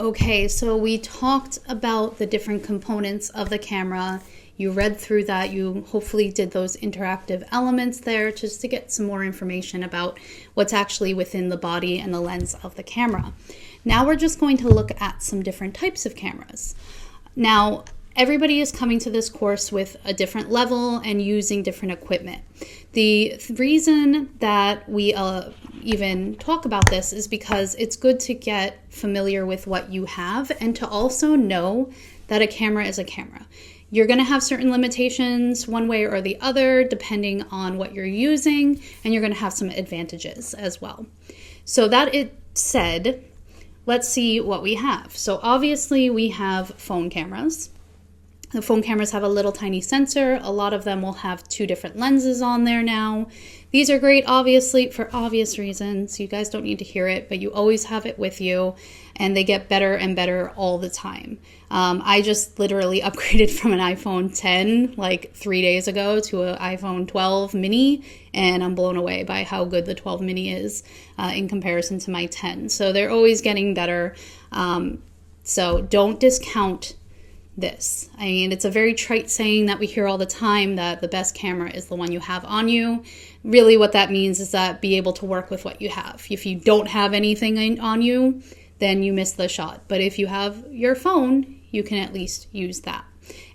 Okay, so we talked about the different components of the camera. You read through that. You hopefully did those interactive elements there just to get some more information about what's actually within the body and the lens of the camera. Now we're just going to look at some different types of cameras. Now, everybody is coming to this course with a different level and using different equipment. The reason that we even talk about this is because it's good to get familiar with what you have and to also know that a camera is a camera. You're going to have certain limitations one way or the other depending on what you're using, and you're going to have some advantages as well. So that it said, let's see what we have. So obviously we have phone cameras. The phone cameras have a little tiny sensor. A lot of them will have 2 different lenses on there now. These are great, obviously, for obvious reasons. You guys don't need to hear it, but you always have it with you, and they get better and better all the time. I just literally upgraded from an iPhone 10 like 3 days ago to an iPhone 12 mini, and I'm blown away by how good the 12 mini is in comparison to my 10. So they're always getting better. So don't discount this. I mean, it's a very trite saying that we hear all the time that the best camera is the one you have on you. Really what that means is that be able to work with what you have. If you don't have anything on you, then you miss the shot. But if you have your phone, you can at least use that.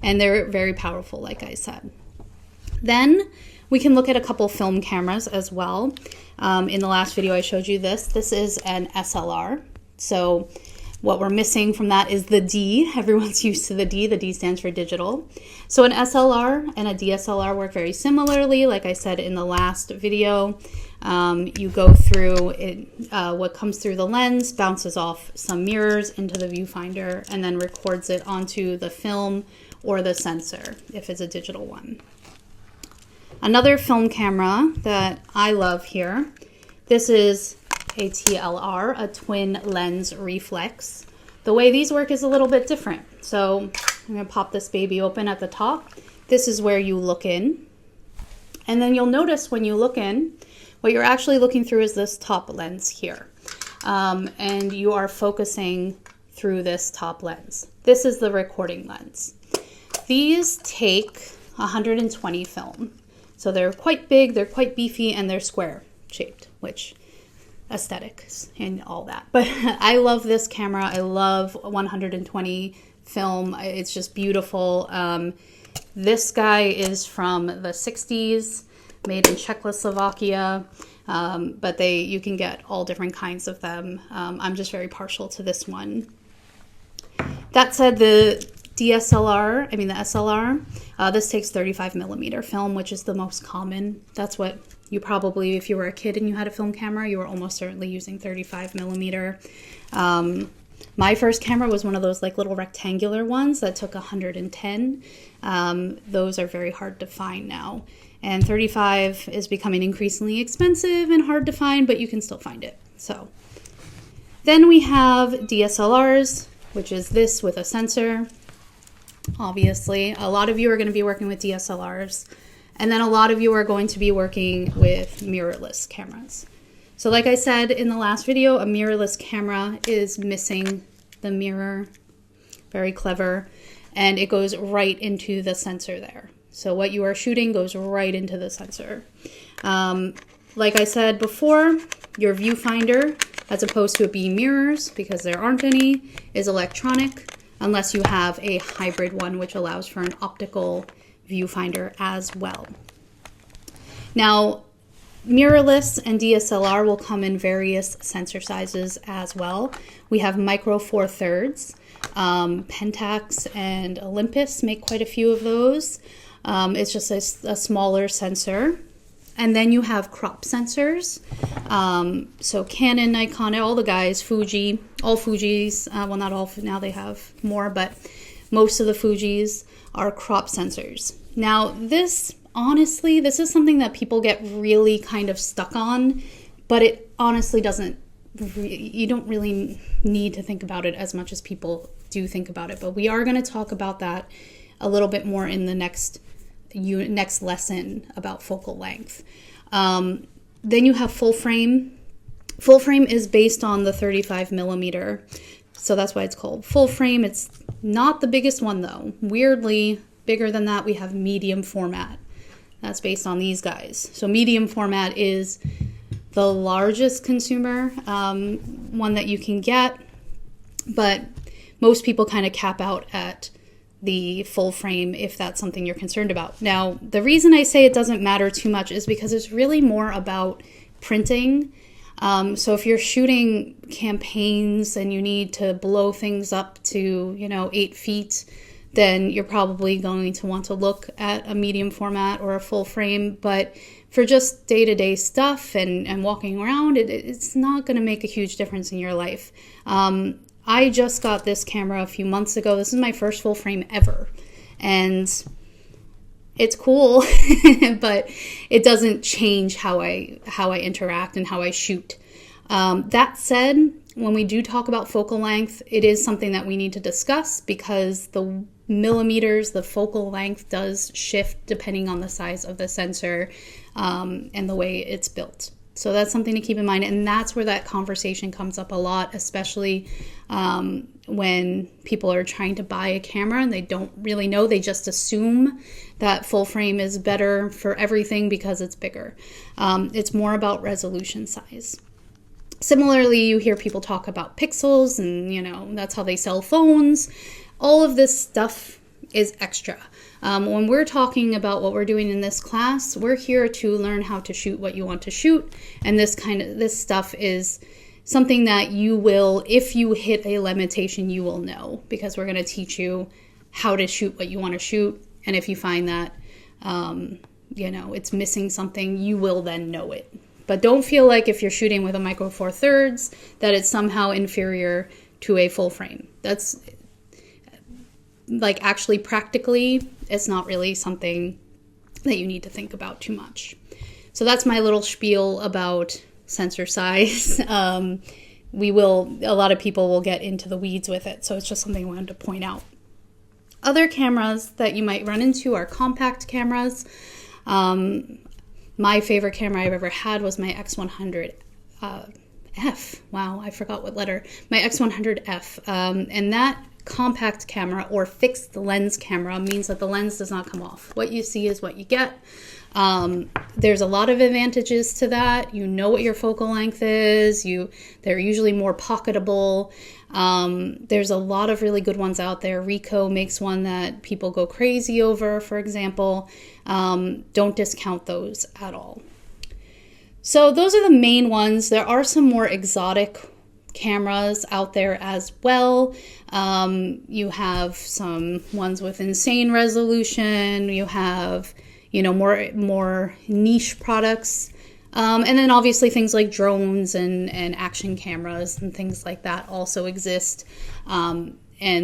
And they're very powerful, like I said. Then we can look at a couple film cameras as well. In the last video I showed you this. This is an SLR. So what we're missing from that is the D. Everyone's used to the D. The D stands for digital. So an SLR and a DSLR work very similarly. Like I said in the last video, you go through it. What comes through the lens bounces off some mirrors into the viewfinder and then records it onto the film or the sensor if it's a digital one. Another film camera that I love here, this is a TLR, a twin lens reflex. The way these work is a little bit different. So I'm going to pop this baby open at the top. This is where you look in. And then you'll notice when you look in, what you're actually looking through is this top lens here. And you are focusing through this top lens. This is the recording lens. These take 120 film. So they're quite big, they're quite beefy, and they're square shaped, which aesthetics and all that. But I love this camera. I love 120 film. It's just beautiful. This guy is from the 60s, made in Czechoslovakia. But you can get all different kinds of them. I'm just very partial to this one. That said, the SLR, this takes 35 millimeter film, which is the most common. That's what you probably, if you were a kid and you had a film camera, you were almost certainly using 35 millimeter. My first camera was one of those like little rectangular ones that took 110. Those are very hard to find now. And 35 is becoming increasingly expensive and hard to find, but you can still find it. So then we have DSLRs, which is this with a sensor. Obviously, a lot of you are going to be working with DSLRs. And then a lot of you are going to be working with mirrorless cameras. So like I said in the last video, a mirrorless camera is missing the mirror. Very clever. And it goes right into the sensor there. So what you are shooting goes right into the sensor. Like I said before, your viewfinder, as opposed to it being mirrors, because there aren't any, is electronic, unless you have a hybrid one, which allows for an optical viewfinder as well. Now, mirrorless and DSLR will come in various sensor sizes as well. We have micro 4/3. Pentax and Olympus make quite a few of those. It's just a smaller sensor. And then you have crop sensors. So Canon, Nikon, all the guys, Fuji, all Fujis, well not all, now they have more, but most of the Fujis are crop sensors. Now this, honestly, this is something that people get really kind of stuck on, but it honestly doesn't, you don't really need to think about it as much as people do think about it. But we are going to talk about that a little bit more in the next lesson about focal length. Then you have full frame. Full frame is based on the 35 millimeter. So that's why it's called full frame. It's not the biggest one though. Weirdly, bigger than that, we have medium format. That's based on these guys. So medium format is the largest consumer one that you can get, but most people kind of cap out at the full frame if that's something you're concerned about. Now, the reason I say it doesn't matter too much is because it's really more about printing. So if you're shooting campaigns and you need to blow things up to, 8 feet, then you're probably going to want to look at a medium format or a full frame. But for just day-to-day stuff and walking around, it's not going to make a huge difference in your life. I just got this camera a few months ago. This is my first full frame ever. And it's cool, but it doesn't change how I interact and how I shoot. That said, when we do talk about focal length, it is something that we need to discuss because the millimeters, the focal length does shift depending on the size of the sensor and the way it's built. So that's something to keep in mind, and that's where that conversation comes up a lot, especially when people are trying to buy a camera and they don't really know. They just assume that full frame is better for everything because it's bigger. It's more about resolution size. Similarly, you hear people talk about pixels and, that's how they sell phones. All of this stuff is extra. When we're talking about what we're doing in this class, we're here to learn how to shoot what you want to shoot. And this stuff is something that you will, if you hit a limitation, you will know, because we're going to teach you how to shoot what you want to shoot. And if you find that, it's missing something, you will then know it. But don't feel like if you're shooting with a micro four thirds that it's somehow inferior to a full frame. That's actually practically, it's not really something that you need to think about too much. So that's my little spiel about sensor size. A lot of people will get into the weeds with it. So it's just something I wanted to point out. Other cameras that you might run into are compact cameras. My favorite camera I've ever had was my X100 F. Wow, I forgot what letter. My X100 F. And that compact camera or fixed lens camera means that the lens does not come off. What you see is what you get. There's a lot of advantages to that. You know what your focal length is. They're usually more pocketable. There's a lot of really good ones out there. Ricoh makes one that people go crazy over, for example. Don't discount those at all. So those are the main ones. There are some more exotic cameras out there as well. You have some ones with insane resolution. You have, more niche products. And then obviously things like drones and action cameras and things like that also exist. And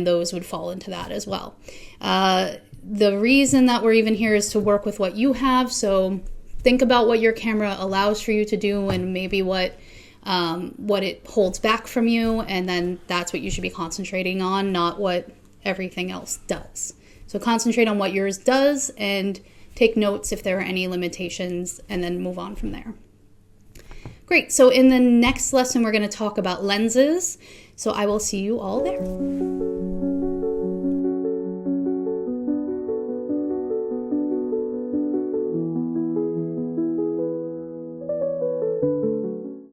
those would fall into that as well. The reason that we're even here is to work with what you have. So think about what your camera allows for you to do and maybe what it holds back from you, and then that's what you should be concentrating on, not what everything else does. So concentrate on what yours does and take notes if there are any limitations, and then move on from there. Great, so in the next lesson we're going to talk about lenses, so I will see you all there.